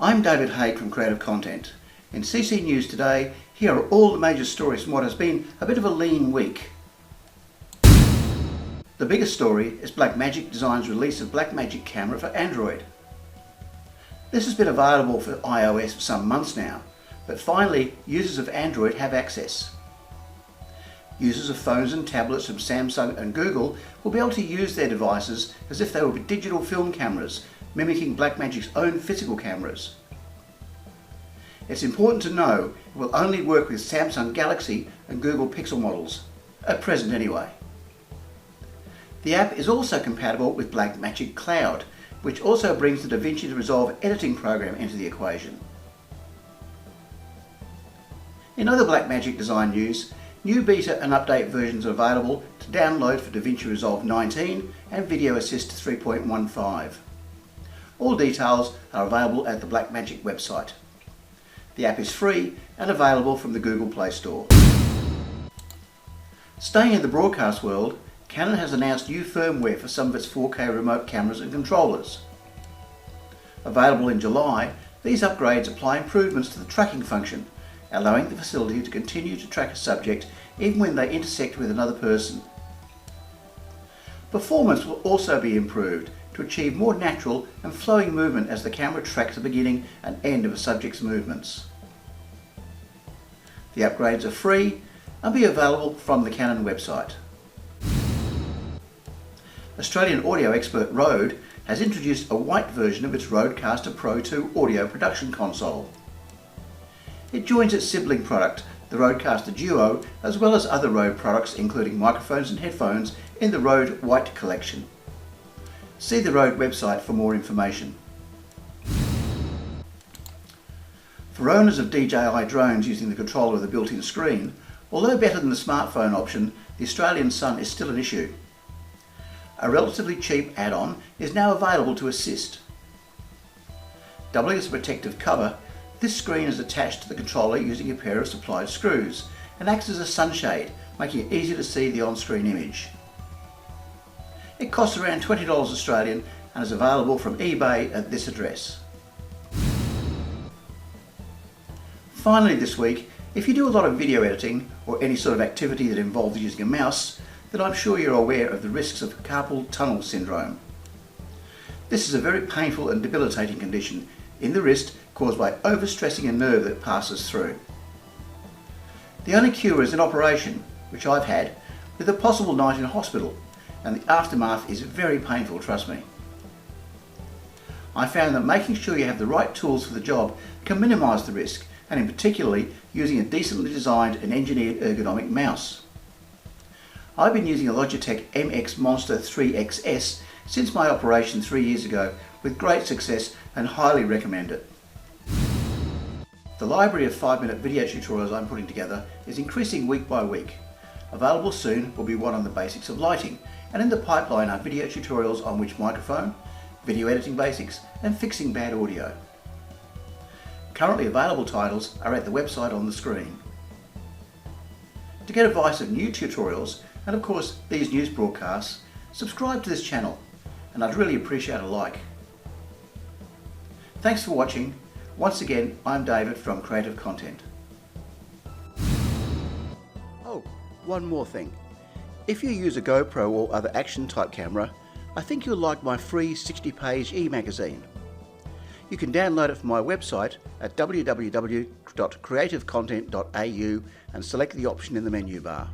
I'm David Haig from Creative Content. In CC News today, here are all the major stories from what has been a bit of a lean week. The biggest story is Blackmagic Design's release of Blackmagic Camera for Android. This has been available for iOS for some months now, but finally users of Android have access. Users of phones and tablets from Samsung and Google will be able to use their devices as if they were digital film cameras, mimicking Blackmagic's own physical cameras. It's important to know it will only work with Samsung Galaxy and Google Pixel models, at present anyway. The app is also compatible with Blackmagic Cloud, which also brings the DaVinci Resolve editing program into the equation. In other Blackmagic Design news, new beta and update versions are available to download for DaVinci Resolve 19 and Video Assist 3.15. All details are available at the Blackmagic website. The app is free and available from the Google Play Store. Staying in the broadcast world, Canon has announced new firmware for some of its 4K remote cameras and controllers. Available in July, these upgrades apply improvements to the tracking function, allowing the facility to continue to track a subject even when they intersect with another person. Performance will also be improved to achieve more natural and flowing movement as the camera tracks the beginning and end of a subject's movements. The upgrades are free and be available from the Canon website. Australian audio expert RØDE has introduced a white version of its Rodecaster Pro 2 audio production console. It joins its sibling product, the Rodecaster Duo, as well as other RØDE products including microphones and headphones in the RØDE White collection. See the RØDE website for more information. For owners of DJI drones using the controller with a built-in screen, although better than the smartphone option, the Australian Sun is still an issue. A relatively cheap add-on is now available to assist. Doubling as a protective cover, this screen is attached to the controller using a pair of supplied screws and acts as a sunshade, making it easy to see the on-screen image. It costs around $20 Australian and is available from eBay at this address. Finally this week, if you do a lot of video editing or any sort of activity that involves using a mouse, then I'm sure you're aware of the risks of carpal tunnel syndrome. This is a very painful and debilitating condition in the wrist caused by overstressing a nerve that passes through. The only cure is an operation, which I've had, with a possible night in hospital, and the aftermath is very painful, trust me. I found that making sure you have the right tools for the job can minimise the risk, and in particularly using a decently designed and engineered ergonomic mouse. I've been using a Logitech MX Monster 3XS since my operation 3 years ago with great success and highly recommend it. The library of 5-minute video tutorials I'm putting together is increasing week by week. Available soon will be one on the basics of lighting, and in the pipeline are video tutorials on which microphone, video editing basics and fixing bad audio. Currently available titles are at the website on the screen. To get advice of new tutorials and of course these news broadcasts, subscribe to this channel and I'd really appreciate a like. Thanks for watching. Once again, I'm David from Creative Content. Oh, one more thing. If you use a GoPro or other action type camera, I think you'll like my free 60-page e-magazine. You can download it from my website at www.creativecontent.au and select the option in the menu bar.